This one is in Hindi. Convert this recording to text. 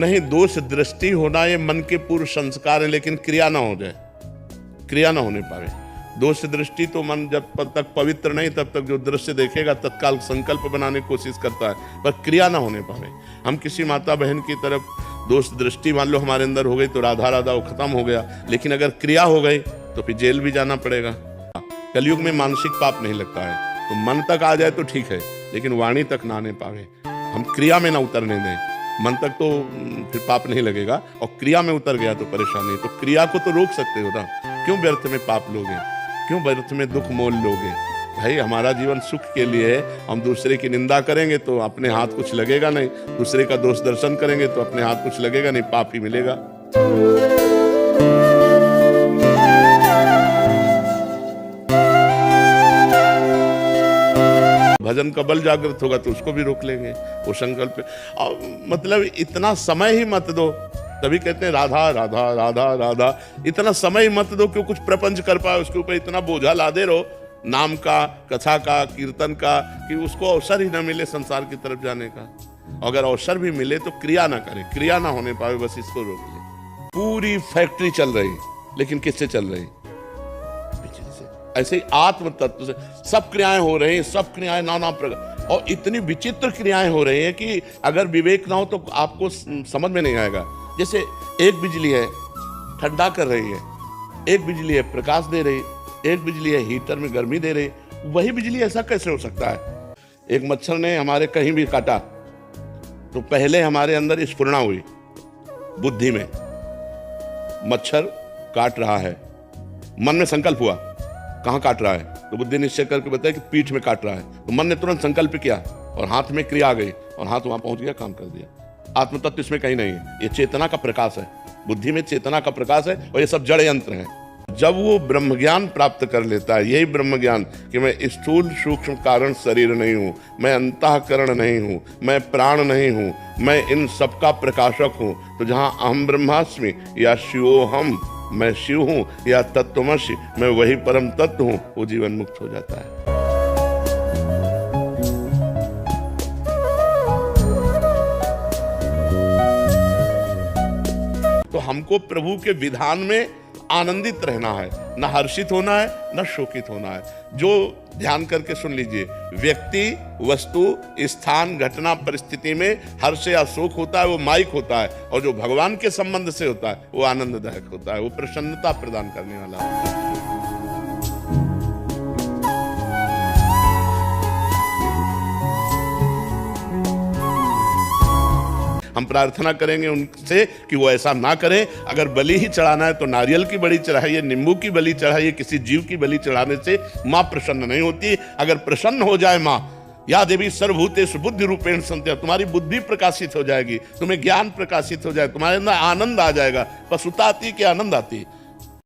नहीं, दोष दृष्टि होना ये मन के पूर्व संस्कार है, लेकिन क्रिया ना हो जाए, क्रिया ना होने पावे। दोष दृष्टि तो मन जब तक पवित्र नहीं तब तक जो दृश्य देखेगा तत्काल संकल्प बनाने की कोशिश करता है, पर क्रिया ना होने पावे। हम किसी माता बहन की तरफ दोष दृष्टि मान लो हमारे अंदर हो गई तो राधा राधा वो खत्म हो गया, लेकिन अगर क्रिया हो गई तो फिर जेल भी जाना पड़ेगा। कलयुग में मानसिक पाप नहीं लगता है, तो मन तक आ जाए तो ठीक है, लेकिन वाणी तक ना आने पावे, हम क्रिया में ना उतरने दें। मन तक तो फिर पाप नहीं लगेगा, और क्रिया में उतर गया तो परेशानी। तो क्रिया को तो रोक सकते हो ना, क्यों व्यर्थ में पाप लोगे, क्यों व्यर्थ में दुख मोल लोगे? भाई हमारा जीवन सुख के लिए है, हम दूसरे की निंदा करेंगे तो अपने हाथ कुछ लगेगा नहीं, दूसरे का दोष दर्शन करेंगे तो अपने हाथ कुछ लगेगा नहीं, पाप ही मिलेगा। भजन का बल जागृत होगा तो उसको भी रोक लेंगे, वो संकल्प। मतलब इतना समय ही मत दो, तभी कहते हैं राधा राधा राधा राधा। इतना समय मत दो कि कुछ प्रपंच कर पाए, उसके ऊपर इतना बोझा लादे रहो नाम का, कथा का, कीर्तन का, कि उसको अवसर ही ना मिले संसार की तरफ जाने का। अगर अवसर भी मिले तो क्रिया ना करे, क्रिया ना होने पाए, बस इसको रोक ले। पूरी फैक्ट्री चल रही, लेकिन किससे चल रही? ऐसे ही आत्म तत्व से सब क्रियाएं हो रही हैं, सब क्रियाएं नाना प्रकार, और इतनी विचित्र क्रियाएं हो रही हैं कि अगर विवेक ना हो तो आपको समझ में नहीं आएगा। जैसे एक बिजली है ठंडा कर रही है, एक बिजली है प्रकाश दे रही, एक बिजली है हीटर में गर्मी दे रही, वही बिजली ऐसा कैसे हो सकता है? एक मच्छर ने हमारे कहीं भी काटा तो पहले हमारे अंदर स्फुरणा हुई बुद्धि में, मच्छर काट रहा है, मन में संकल्प हुआ कहाँ काट रहा है, तो बुद्धि निश्चय करके बताया कि पीठ में काट रहा है, तो मन ने तुरंत संकल्प किया और हाथ में क्रिया आ गई और हाथ वहां पहुंच गया, काम कर दिया। आत्म तत्व इसमें कहीं नहीं है, ये चेतना का प्रकाश है, बुद्धि में चेतना का प्रकाश है, और ये सब जड़ यंत्र है। जब वो ब्रह्म ज्ञान प्राप्त कर लेता है, यही ब्रह्म ज्ञान कि मैं स्थूल सूक्ष्म कारण शरीर नहीं हूँ, मैं अंतःकरण नहीं हूँ, मैं प्राण नहीं हूँ, मैं इन सबका प्रकाशक हूँ, तो जहाँ अहम ब्रह्मास्मि या शिवोहम, मैं शिव हूं, या तत्वमसि, मैं वही परम तत्व हूं, वो जीवन मुक्त हो जाता है। तो हमको प्रभु के विधान में आनंदित रहना है, न हर्षित होना है, न शोकित होना है। जो ध्यान करके सुन लीजिए, व्यक्ति, वस्तु, स्थान, घटना, परिस्थिति में हर्ष या शोक होता है, वो माइक होता है, और जो भगवान के संबंध से होता है वो आनंददायक होता है, वो प्रसन्नता प्रदान करने वाला है। हम प्रार्थना करेंगे उनसे कि वो ऐसा ना करें। अगर बलि ही चढ़ाना है तो नारियल की बलि चढ़ाइए, नींबू की बलि चढ़ाइए, किसी जीव की बलि चढ़ाने से माँ प्रसन्न नहीं होती। अगर प्रसन्न हो जाए माँ, या देवी सर्वभूतेषु बुद्धि रूपेण संस्थिता, तुम्हारी बुद्धि प्रकाशित हो जाएगी, तुम्हें ज्ञान प्रकाशित हो जाए, तुम्हारे अंदर आनंद आ जाएगा। पशुता आती कि आनंद आती?